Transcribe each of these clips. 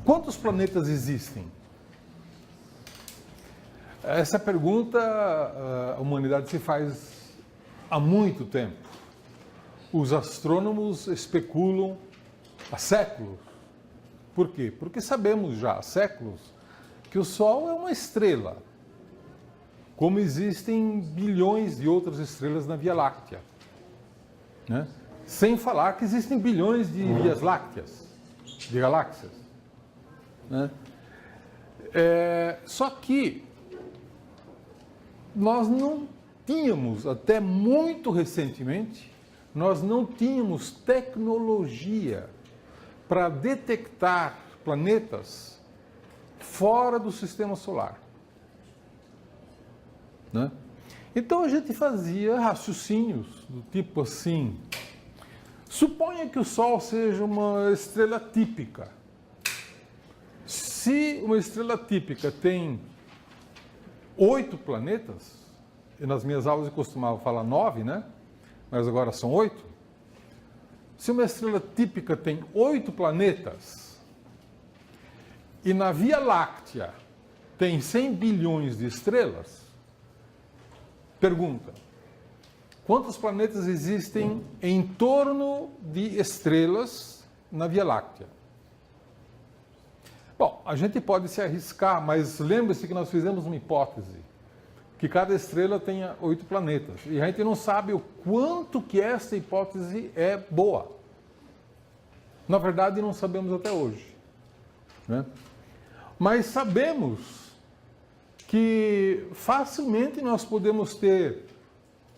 Quantos planetas existem? Essa pergunta a humanidade se faz há muito tempo. Os astrônomos especulam há séculos. Por quê? Porque sabemos já há séculos que o Sol é uma estrela, como existem bilhões de outras estrelas na Via Láctea, né? Sem falar que existem bilhões de vias lácteas, de galáxias, né? Só que nós não tínhamos, até muito recentemente, nós não tínhamos tecnologia para detectar planetas fora do sistema solar, né? Então a gente fazia raciocínios do tipo assim: suponha que o Sol seja uma estrela típica. Se uma estrela típica tem 8 planetas, e nas minhas aulas eu costumava falar 9, né? Mas agora são 8. Se uma estrela típica tem 8 planetas, e na Via Láctea tem 100 bilhões de estrelas, pergunta: quantos planetas existem em torno de estrelas na Via Láctea? Bom, a gente pode se arriscar, mas lembre-se que nós fizemos uma hipótese, que cada estrela tenha 8 planetas. E a gente não sabe o quanto que essa hipótese é boa. Na verdade, não sabemos até hoje, né? Mas sabemos que facilmente nós podemos ter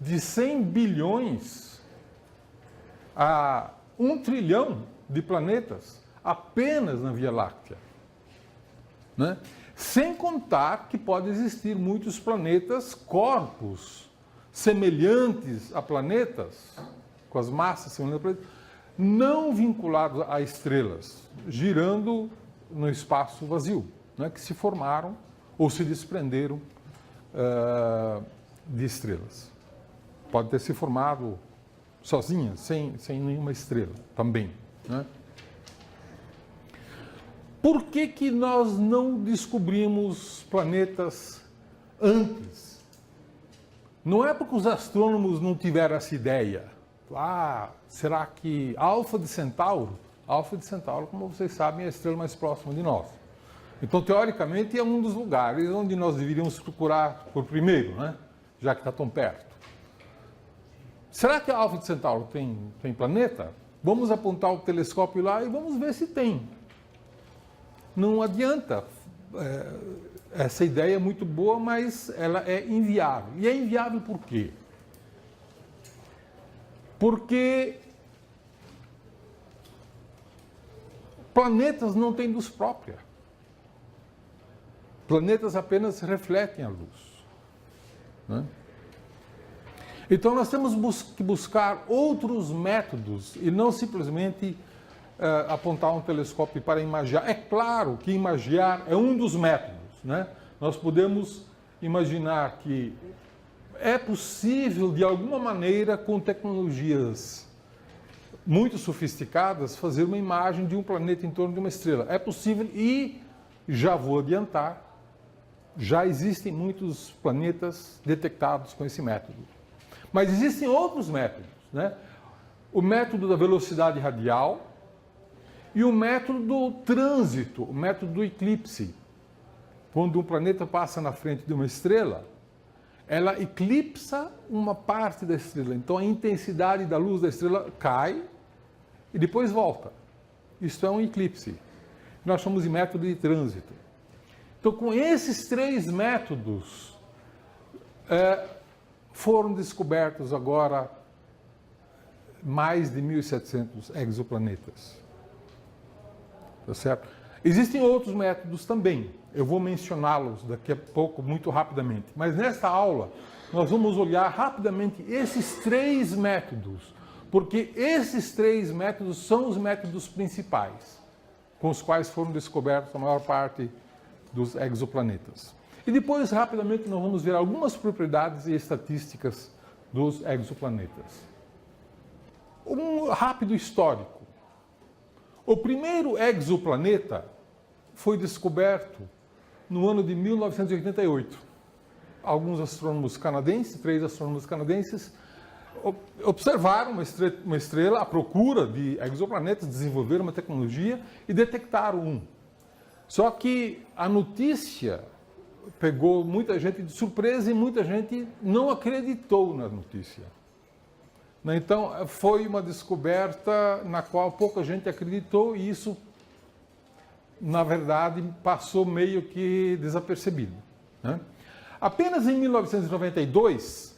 de 100 bilhões a 1 trilhão de planetas apenas na Via Láctea, né? Sem contar que pode existir muitos planetas, corpos semelhantes a planetas, com as massas semelhantes a planetas, não vinculados a estrelas, girando no espaço vazio, né? Que se formaram ou se desprenderam de estrelas. Pode ter se formado sozinha, sem nenhuma estrela também, né? Por que que nós não descobrimos planetas antes? Não é porque os astrônomos não tiveram essa ideia. Será que Alfa de Centauro? Alfa de Centauro, como vocês sabem, é a estrela mais próxima de nós. Então, teoricamente, é um dos lugares onde nós deveríamos procurar por primeiro, né? Já que está tão perto. Será que a Alfa de Centauro tem planeta? Vamos apontar o telescópio lá e vamos ver se tem. Não adianta. Essa ideia é muito boa, mas ela é inviável. E é inviável por quê? Porque planetas não têm luz própria. Planetas apenas refletem a luz, né? Então nós temos que buscar outros métodos e não simplesmente apontar um telescópio para imagiar. É claro que imagiar é um dos métodos, né? Nós podemos imaginar que é possível, de alguma maneira, com tecnologias muito sofisticadas, fazer uma imagem de um planeta em torno de uma estrela. É possível e, já vou adiantar, já existem muitos planetas detectados com esse método. Mas existem outros métodos, né? O método da velocidade radial e o método do trânsito, o método do eclipse. Quando um planeta passa na frente de uma estrela, ela eclipsa uma parte da estrela. Então a intensidade da luz da estrela cai e depois volta. Isso é um eclipse. Nós chamamos de método de trânsito. Então, com esses 3 métodos, foram descobertos agora mais de 1.700 exoplanetas. Tá certo? Existem outros métodos também. Eu vou mencioná-los daqui a pouco, muito rapidamente. Mas nesta aula, nós vamos olhar rapidamente esses 3 métodos, porque esses 3 métodos são os métodos principais, com os quais foram descobertos a maior parte dos exoplanetas. E depois, rapidamente, nós vamos ver algumas propriedades e estatísticas dos exoplanetas. Um rápido histórico. O primeiro exoplaneta foi descoberto no ano de 1988. Alguns astrônomos canadenses, 3 astrônomos canadenses, observaram uma estrela à procura de exoplanetas, desenvolveram uma tecnologia e detectaram um. Só que a notícia pegou muita gente de surpresa e muita gente não acreditou na notícia. Então, foi uma descoberta na qual pouca gente acreditou e isso, na verdade, passou meio que desapercebido, né? Apenas em 1992,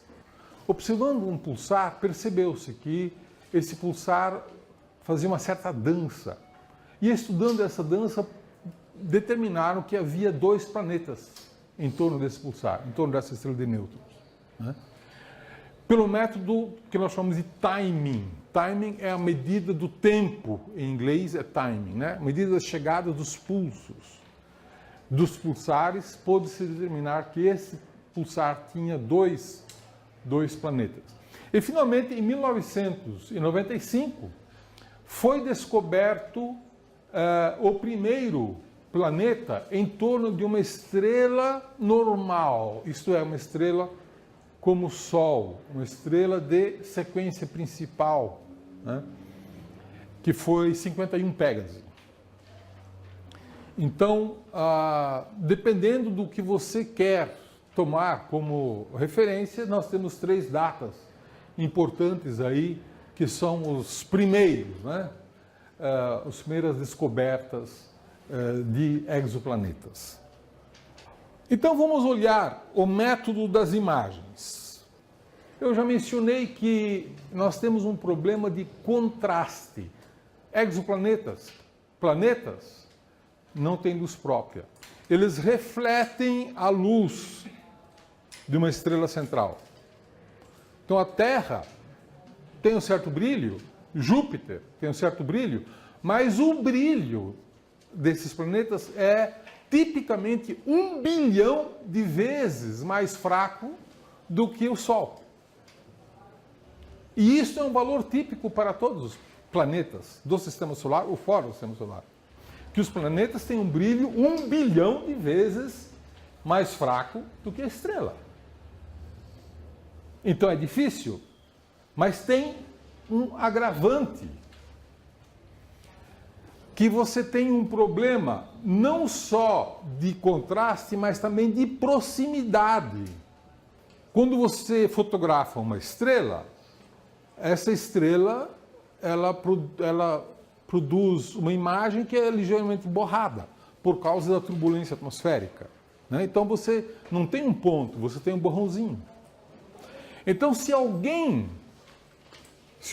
observando um pulsar, percebeu-se que esse pulsar fazia uma certa dança. E estudando essa dança, determinaram que havia 2 planetas em torno desse pulsar, em torno dessa estrela de nêutrons, né? Pelo método que nós chamamos de timing. Timing é a medida do tempo, em inglês é timing, né? Medida da chegada dos pulsos. Dos pulsares, pôde-se determinar que esse pulsar tinha dois planetas. E, finalmente, em 1995, foi descoberto o primeiro planeta em torno de uma estrela normal, isto é, uma estrela como o Sol, uma estrela de sequência principal, né, que foi 51 Pégase. Então, dependendo do que você quer tomar como referência, nós temos 3 datas importantes aí, que são os primeiros, né, as primeiras descobertas de exoplanetas. Então, vamos olhar o método das imagens. Eu já mencionei que nós temos um problema de contraste. Exoplanetas, planetas, não têm luz própria. Eles refletem a luz de uma estrela central. Então, a Terra tem um certo brilho, Júpiter tem um certo brilho, mas o brilho desses planetas é tipicamente 1 bilhão de vezes mais fraco do que o Sol. E isso é um valor típico para todos os planetas do Sistema Solar ou fora do Sistema Solar. Que os planetas têm um brilho 1 bilhão de vezes mais fraco do que a estrela. Então é difícil, mas tem um agravante. Que você tem um problema não só de contraste, mas também de proximidade. Quando você fotografa uma estrela, essa estrela ela produz uma imagem que é ligeiramente borrada por causa da turbulência atmosférica, né? Então você não tem um ponto, você tem um borrãozinho. Então se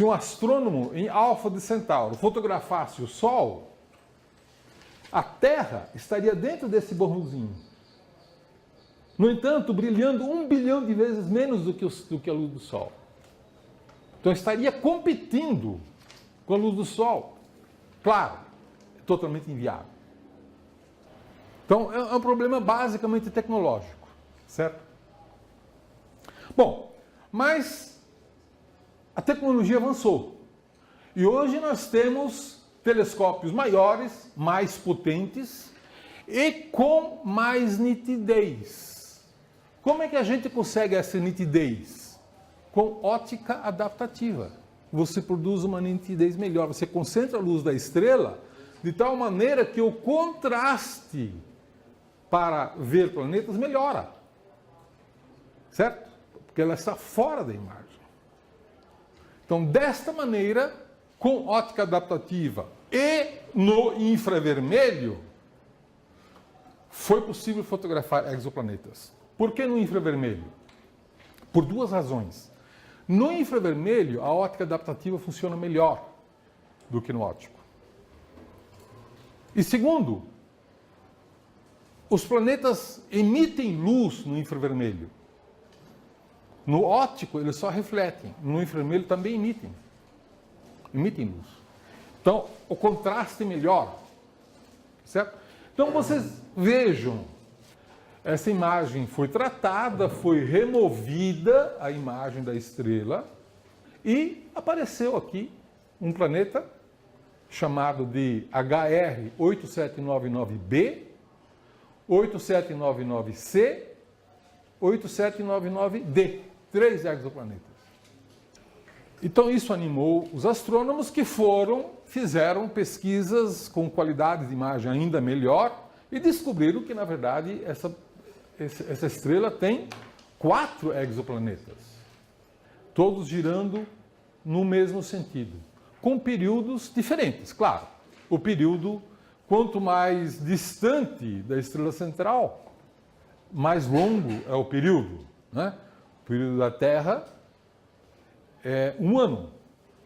um astrônomo em Alfa de Centauro fotografasse o Sol, a Terra estaria dentro desse borrãozinho. No entanto, brilhando 1 bilhão de vezes menos do que a luz do Sol. Então estaria competindo com a luz do Sol. Claro, é totalmente inviável. Então é um problema basicamente tecnológico, certo? Bom, mas a tecnologia avançou. E hoje nós temos telescópios maiores, mais potentes e com mais nitidez. Como é que a gente consegue essa nitidez? Com ótica adaptativa. Você produz uma nitidez melhor, você concentra a luz da estrela de tal maneira que o contraste para ver planetas melhora. Certo? Porque ela está fora da imagem. Então, desta maneira, com ótica adaptativa e no infravermelho, foi possível fotografar exoplanetas. Por que no infravermelho? Por 2 razões. No infravermelho, a ótica adaptativa funciona melhor do que no óptico. E segundo, os planetas emitem luz no infravermelho. No óptico, eles só refletem. No infravermelho também emitem luz. Então, o contraste melhora. Certo? Então, vocês vejam, essa imagem foi tratada, foi removida a imagem da estrela e apareceu aqui um planeta chamado de HR 8799b, 8799c, 8799d, 3 exoplanetas. Então isso animou os astrônomos que fizeram pesquisas com qualidade de imagem ainda melhor e descobriram que, na verdade, essa estrela tem 4 exoplanetas, todos girando no mesmo sentido, com períodos diferentes. Claro, o período, quanto mais distante da estrela central, mais longo é o período, né? O período da Terra é 1 ano,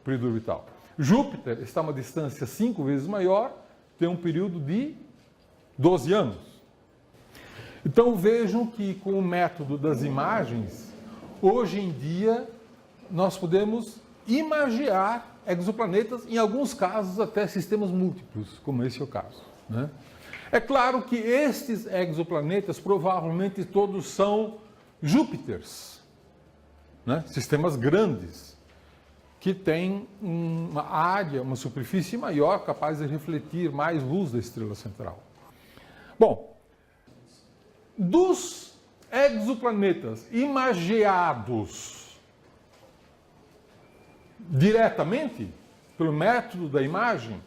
período orbital. Júpiter está a uma distância 5 vezes maior, tem um período de 12 anos. Então vejam que com o método das imagens, hoje em dia, nós podemos imagiar exoplanetas, em alguns casos até sistemas múltiplos, como esse é o caso, né? É claro que estes exoplanetas provavelmente todos são Júpiters, né? Sistemas grandes, que têm uma área, uma superfície maior, capaz de refletir mais luz da estrela central. Bom, dos exoplanetas imagiados diretamente, pelo método da imagem,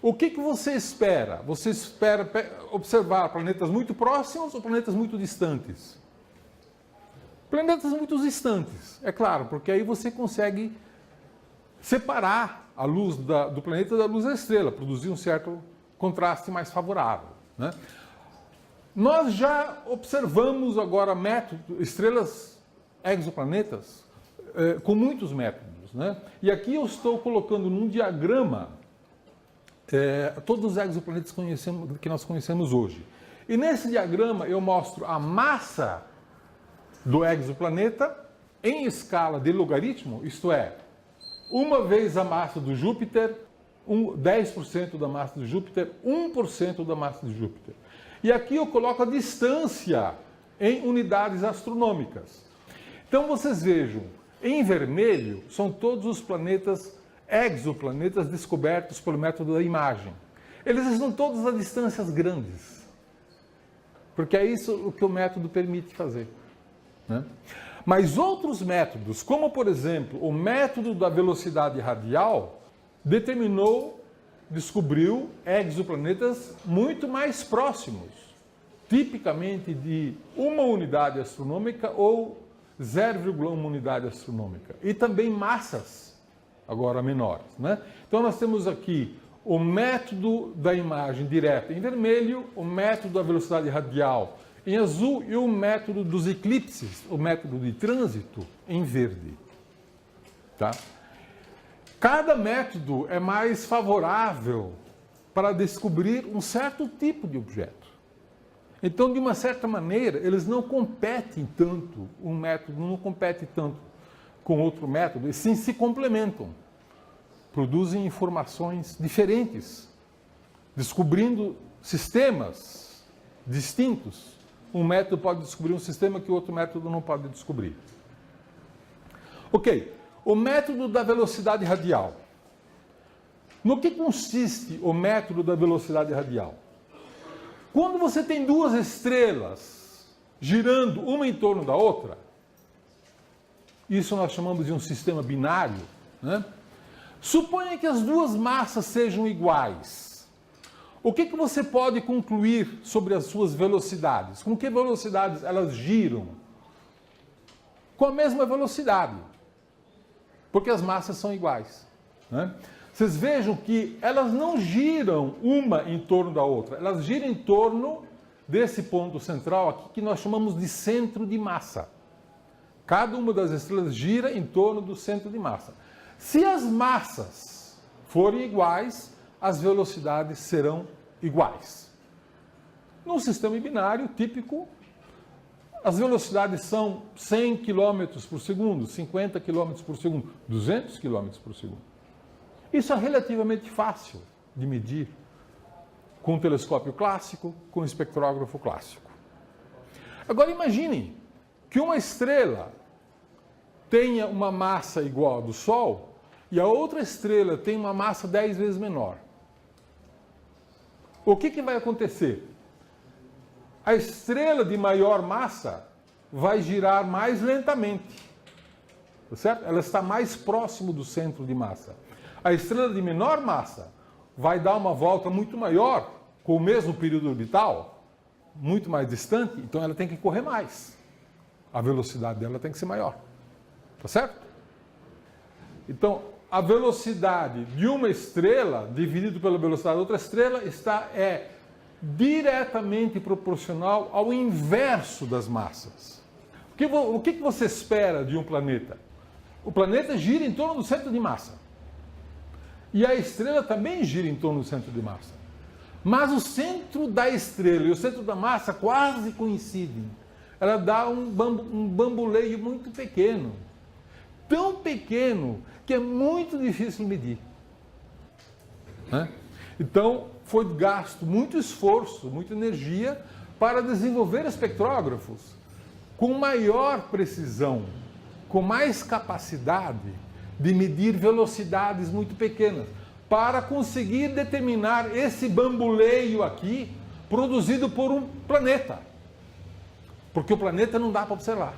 o que você espera? Você espera observar planetas muito próximos ou planetas muito distantes? Planetas muito distantes, é claro, porque aí você consegue separar a luz do planeta da luz da estrela, produzir um certo contraste mais favorável, né? Nós já observamos agora estrelas exoplanetas com muitos métodos, né? E aqui eu estou colocando num diagrama todos os exoplanetas que nós conhecemos hoje. E nesse diagrama eu mostro a massa do exoplaneta em escala de logaritmo, isto é, uma vez a massa do Júpiter, 10% da massa do Júpiter, 1% da massa do Júpiter. E aqui eu coloco a distância em unidades astronômicas. Então vocês vejam, em vermelho são todos os planetas, exoplanetas descobertos pelo método da imagem. Eles estão todos a distâncias grandes, porque é isso o que o método permite fazer, né? Mas outros métodos, como por exemplo o método da velocidade radial, descobriu exoplanetas muito mais próximos, tipicamente de 1 unidade astronômica ou 0,1 unidade astronômica, e também massas agora menores, né? Então nós temos aqui o método da imagem direta em vermelho, o método da velocidade radial em azul e o método dos eclipses, o método de trânsito, em verde. Tá? Cada método é mais favorável para descobrir um certo tipo de objeto. Então, de uma certa maneira, eles não competem tanto, um método não compete tanto com outro método, e sim se complementam. Produzem informações diferentes, descobrindo sistemas distintos. Um método pode descobrir um sistema que o outro método não pode descobrir. Ok, o método da velocidade radial. No que consiste o método da velocidade radial? Quando você tem duas estrelas girando uma em torno da outra, isso nós chamamos de um sistema binário, né? Suponha que as duas massas sejam iguais. O que você pode concluir sobre as suas velocidades? Com que velocidades elas giram? Com a mesma velocidade, porque as massas são iguais, né? Vocês vejam que elas não giram uma em torno da outra, elas giram em torno desse ponto central aqui que nós chamamos de centro de massa. Cada uma das estrelas gira em torno do centro de massa. Se as massas forem iguais, as velocidades serão iguais. Num sistema binário típico, as velocidades são 100 km por segundo, 50 km por segundo, 200 km por segundo. Isso é relativamente fácil de medir com um telescópio clássico, com um espectrógrafo clássico. Agora imagine que uma estrela tenha uma massa igual à do Sol e a outra estrela tem uma massa 10 vezes menor. o que vai acontecer? A estrela de maior massa vai girar mais lentamente, tá certo? Ela está mais próximo do centro de massa. A estrela de menor massa vai dar uma volta muito maior, com o mesmo período orbital, muito mais distante, então ela tem que correr mais. A velocidade dela tem que ser maior, tá certo? Então, a velocidade de uma estrela dividido pela velocidade de outra estrela é diretamente proporcional ao inverso das massas. O que você espera de um planeta? O planeta gira em torno do centro de massa. E a estrela também gira em torno do centro de massa. Mas o centro da estrela e o centro da massa quase coincidem. Ela dá um bamboleio muito pequeno. Tão pequeno que é muito difícil medir. Então, foi gasto muito esforço, muita energia para desenvolver espectrógrafos com maior precisão, com mais capacidade de medir velocidades muito pequenas, para conseguir determinar esse bamboleio aqui produzido por um planeta. Porque o planeta não dá para observar.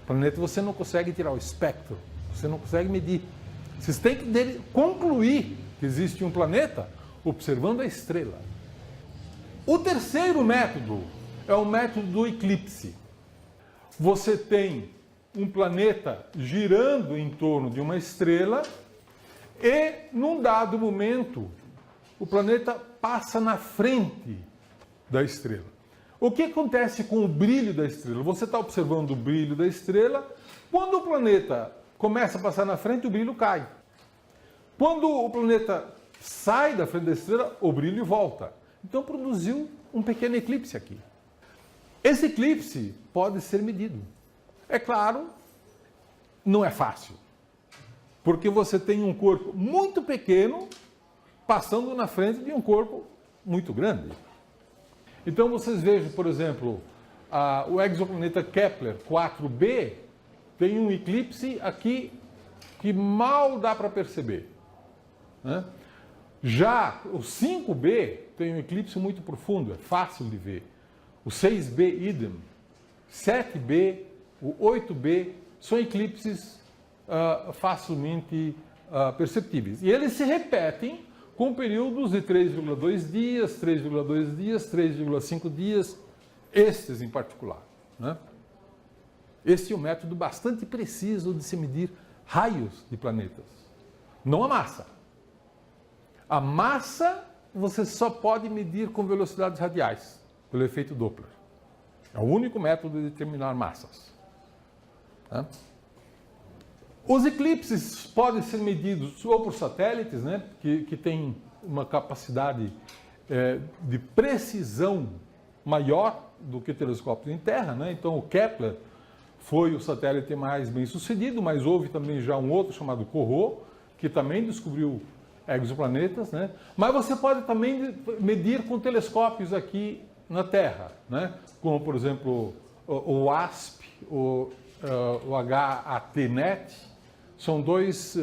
O planeta você não consegue tirar o espectro, você não consegue medir. Vocês têm que concluir que existe um planeta observando a estrela. O terceiro método é o método do eclipse. Você tem um planeta girando em torno de uma estrela e, num dado momento, o planeta passa na frente da estrela. O que acontece com o brilho da estrela? Você está observando o brilho da estrela. Quando o planeta começa a passar na frente, o brilho cai. Quando o planeta sai da frente da estrela, o brilho volta. Então produziu um pequeno eclipse aqui. Esse eclipse pode ser medido. É claro, não é fácil. Porque você tem um corpo muito pequeno passando na frente de um corpo muito grande. Então vocês vejam, por exemplo, o exoplaneta Kepler 4b tem um eclipse aqui que mal dá para perceber. Né? Já o 5b tem um eclipse muito profundo, é fácil de ver. O 6b, idem. 7b, o 8b, são eclipses facilmente perceptíveis. E eles se repetem com períodos de 3,2 dias, 3,2 dias, 3,5 dias, estes em particular. Né? Este é um método bastante preciso de se medir raios de planetas, não a massa. A massa você só pode medir com velocidades radiais, pelo efeito Doppler. É o único método de determinar massas. Tá? Os eclipses podem ser medidos ou por satélites, né, que tem uma capacidade de precisão maior do que telescópios em Terra. Né? Então, o Kepler foi o satélite mais bem sucedido, mas houve também já um outro chamado Corot, que também descobriu exoplanetas. Né? Mas você pode também medir com telescópios aqui na Terra, né? Como, por exemplo, o WASP, o HAT-NET. São dois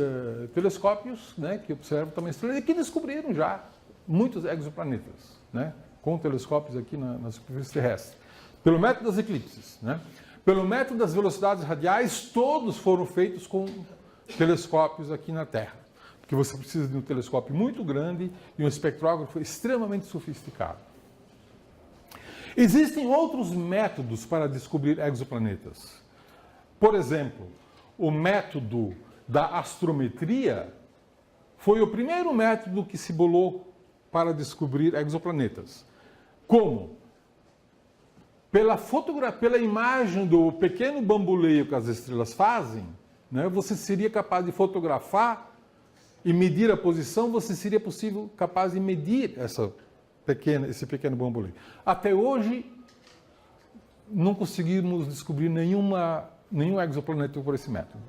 telescópios, né, que observam também estrelas e que descobriram já muitos exoplanetas, né, com telescópios aqui na superfície terrestre. Pelo método das eclipses, né? Pelo método das velocidades radiais, todos foram feitos com telescópios aqui na Terra. Porque você precisa de um telescópio muito grande e um espectrógrafo extremamente sofisticado. Existem outros métodos para descobrir exoplanetas. Por exemplo, o método da astrometria foi o primeiro método que se bolou para descobrir exoplanetas. Como? Pela imagem do pequeno bamboleio que as estrelas fazem, né, você seria capaz de fotografar e medir a posição, você seria capaz de medir esse pequeno bamboleio. Até hoje, não conseguimos descobrir nenhum exoplaneta por esse método.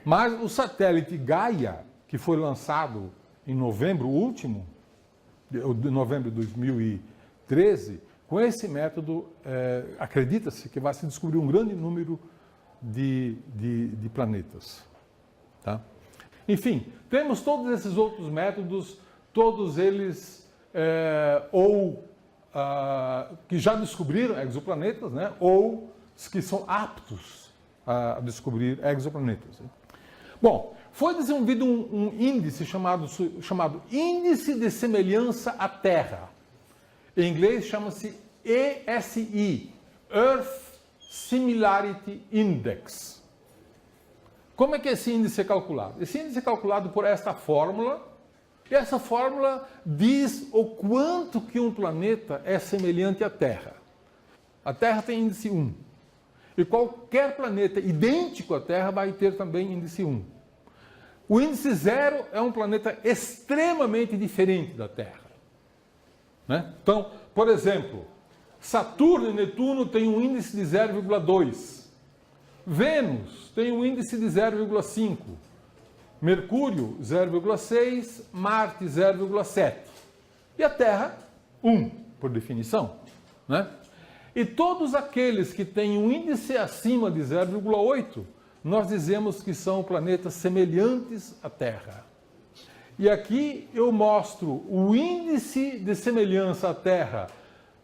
Mas o satélite Gaia, que foi lançado em novembro último, de novembro de 2013, com esse método, acredita-se que vai se descobrir um grande número de planetas. Tá? Enfim, temos todos esses outros métodos, todos eles ou que já descobriram exoplanetas, né? Ou os que são aptos a descobrir exoplanetas. Bom, foi desenvolvido um índice chamado Índice de Semelhança à Terra. Em inglês chama-se ESI, Earth Similarity Index. Como é que esse índice é calculado? Esse índice é calculado por esta fórmula, e essa fórmula diz o quanto que um planeta é semelhante à Terra. A Terra tem índice 1. E qualquer planeta idêntico à Terra vai ter também índice 1. O índice 0 é um planeta extremamente diferente da Terra. Né? Então, por exemplo, Saturno e Netuno têm um índice de 0,2. Vênus tem um índice de 0,5. Mercúrio, 0,6. Marte, 0,7. E a Terra, 1, por definição. Né? E todos aqueles que têm um índice acima de 0,8, nós dizemos que são planetas semelhantes à Terra. E aqui eu mostro o índice de semelhança à Terra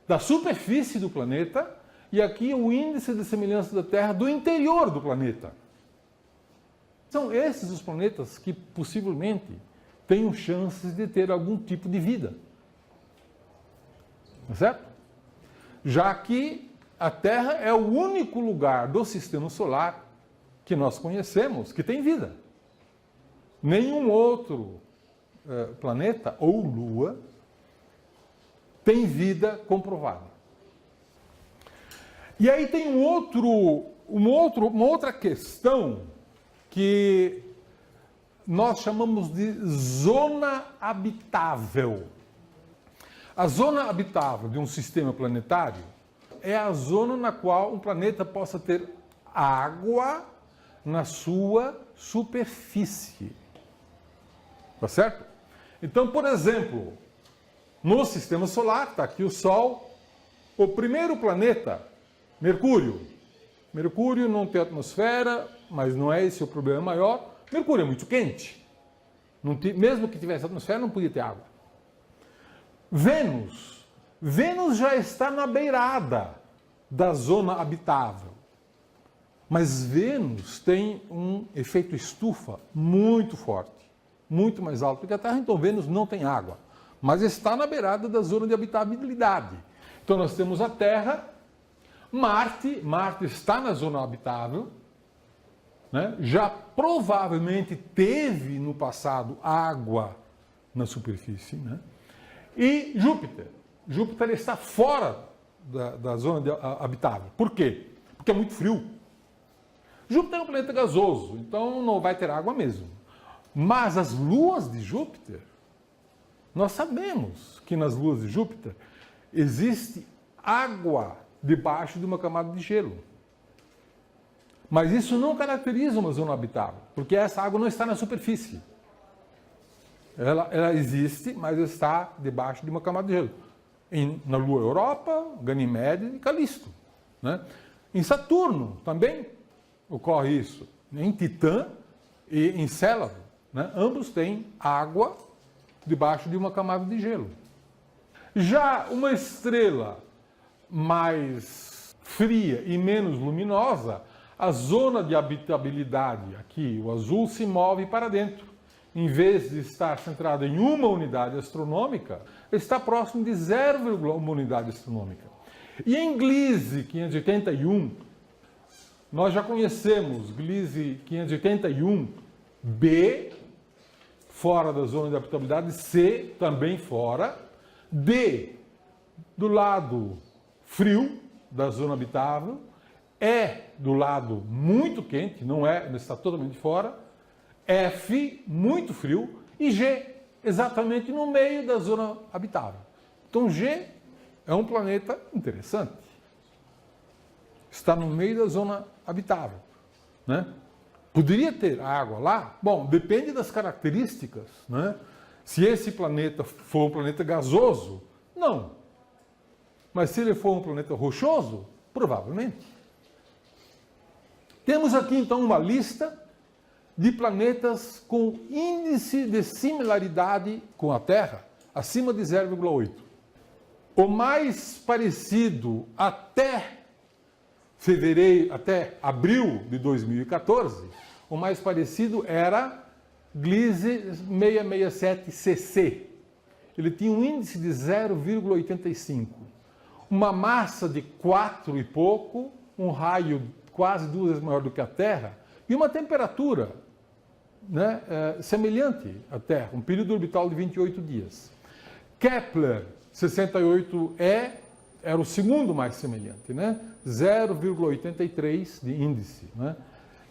da superfície do planeta e aqui o índice de semelhança da Terra do interior do planeta. São esses os planetas que possivelmente tenham chances de ter algum tipo de vida. Tá certo? Já que a Terra é o único lugar do sistema solar que nós conhecemos que tem vida. Nenhum outro planeta ou lua tem vida comprovada. E aí tem uma outra questão que nós chamamos de zona habitável. A zona habitável de um sistema planetário é a zona na qual um planeta possa ter água na sua superfície. Tá certo? Então, por exemplo, no sistema solar, está aqui o Sol, o primeiro planeta, Mercúrio. Mercúrio não tem atmosfera, mas não é esse o problema maior. Mercúrio é muito quente. Mesmo que tivesse atmosfera, não podia ter água. Vênus. Vênus já está na beirada da zona habitável. Mas Vênus tem um efeito estufa muito forte, muito mais alto que a Terra, então Vênus não tem água, mas está na beirada da zona de habitabilidade. Então nós temos a Terra, Marte está na zona habitável, né? Já provavelmente teve no passado água na superfície, né? E Júpiter. Júpiter está fora da zona habitável. Por quê? Porque é muito frio. Júpiter é um planeta gasoso, então não vai ter água mesmo. Mas as luas de Júpiter, nós sabemos que nas luas de Júpiter existe água debaixo de uma camada de gelo. Mas isso não caracteriza uma zona habitável, porque essa água não está na superfície. Ela existe, mas está debaixo de uma camada de gelo. Na Lua Europa, Ganímede e Calisto. Né? Em Saturno também ocorre isso. Em Titã e em Encélado, né? Ambos têm água debaixo de uma camada de gelo. Já uma estrela mais fria e menos luminosa, a zona de habitabilidade, aqui o azul, se move para dentro. Em vez de estar centrada em uma unidade astronômica, está próximo de 0,1 unidade astronômica. E em Gliese 581, nós já conhecemos Gliese 581b, fora da zona de habitabilidade, C, também fora, D, do lado frio da zona habitável, E, do lado muito quente, não está totalmente fora, F, muito frio, e G, exatamente no meio da zona habitável. Então G é um planeta interessante. Está no meio da zona habitável. Né? Poderia ter água lá? Bom, depende das características. Né? Se esse planeta for um planeta gasoso, não. Mas se ele for um planeta rochoso, provavelmente. Temos aqui então uma lista de planetas com índice de similaridade com a Terra acima de 0,8. O mais parecido até abril de 2014, o mais parecido era Gliese 667cc. Ele tinha um índice de 0,85. Uma massa de 4 e pouco, um raio quase 2 vezes maior do que a Terra e uma temperatura, né, semelhante à Terra, um período orbital de 28 dias. Kepler 68e era o segundo mais semelhante, né? 0,83 de índice, né?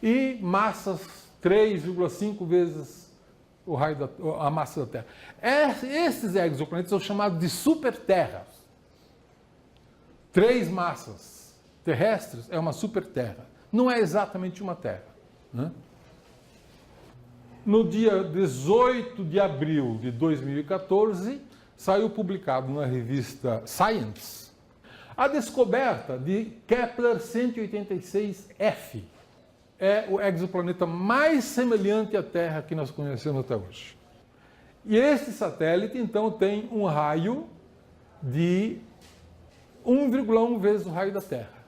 E massas 3,5 vezes a massa da Terra. Esses exoplanetas são chamados de superterras. 3 massas terrestres é uma superterra. Não é exatamente uma Terra, né? No dia 18 de abril de 2014, saiu publicado na revista Science a descoberta de Kepler 186f. É o exoplaneta mais semelhante à Terra que nós conhecemos até hoje. E este satélite, então, tem um raio de 1,1 vezes o raio da Terra,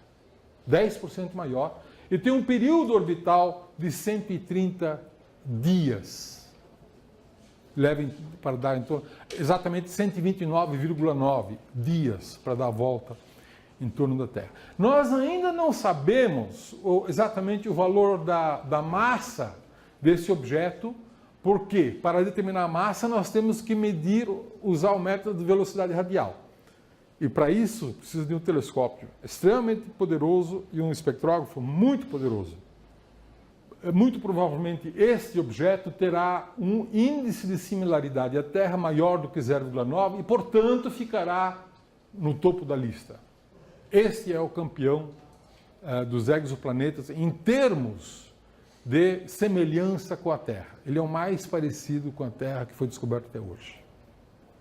10% maior, e tem um período orbital de 130 dias. Leva para dar em torno, exatamente 129,9 dias para dar a volta em torno da Terra. Nós ainda não sabemos exatamente o valor da massa desse objeto, porque para determinar a massa nós temos que usar o método de velocidade radial. E para isso precisa de um telescópio extremamente poderoso e um espectrógrafo muito poderoso. Muito provavelmente este objeto terá um índice de similaridade à Terra maior do que 0,9 e, portanto, ficará no topo da lista. Este é o campeão dos exoplanetas em termos de semelhança com a Terra. Ele é o mais parecido com a Terra que foi descoberto até hoje.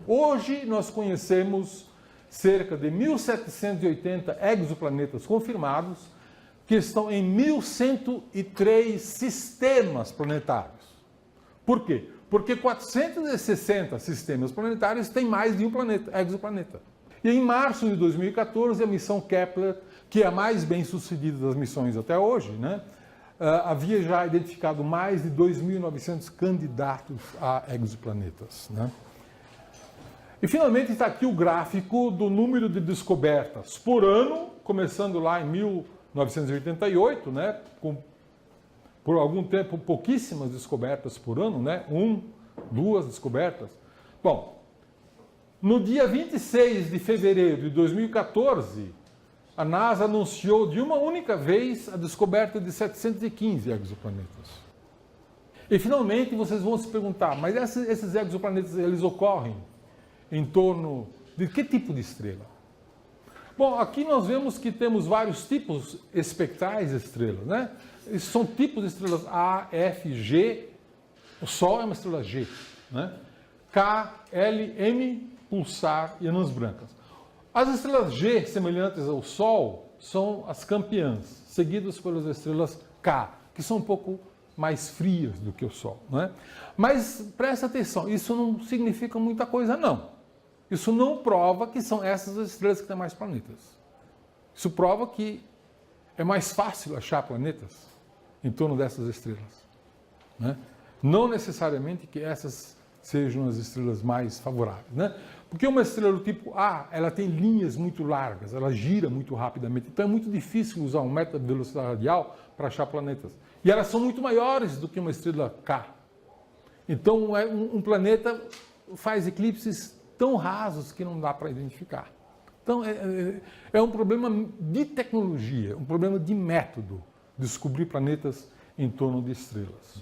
Hoje nós conhecemos cerca de 1.780 exoplanetas confirmados, que estão em 1.103 sistemas planetários. Por quê? Porque 460 sistemas planetários têm mais de um exoplaneta. E em março de 2014, a missão Kepler, que é a mais bem sucedida das missões até hoje, né, havia já identificado mais de 2.900 candidatos a exoplanetas, né? E finalmente está aqui o gráfico do número de descobertas por ano, começando lá em 1988, né, por algum tempo pouquíssimas descobertas por ano, né, 2 descobertas. Bom, no dia 26 de fevereiro de 2014, a NASA anunciou de uma única vez a descoberta de 715 exoplanetas. E finalmente vocês vão se perguntar, mas esses exoplanetas eles ocorrem em torno de que tipo de estrela? Bom, aqui nós vemos que temos vários tipos espectrais de estrelas, né? Esses são tipos de estrelas A, F, G. O Sol é uma estrela G, né? K, L, M, pulsar e anãs brancas. As estrelas G, semelhantes ao Sol, são as campeãs, seguidas pelas estrelas K, que são um pouco mais frias do que o Sol, né? Mas presta atenção, isso não significa muita coisa, não. Isso não prova que são essas as estrelas que têm mais planetas. Isso prova que é mais fácil achar planetas em torno dessas estrelas, né? Não necessariamente que essas sejam as estrelas mais favoráveis, né? Porque uma estrela do tipo A, ela tem linhas muito largas, ela gira muito rapidamente, então é muito difícil usar um método de velocidade radial para achar planetas. E elas são muito maiores do que uma estrela K. Então um planeta faz eclipses tão rasos que não dá para identificar. Então, é um problema de tecnologia, um problema de método, descobrir planetas em torno de estrelas.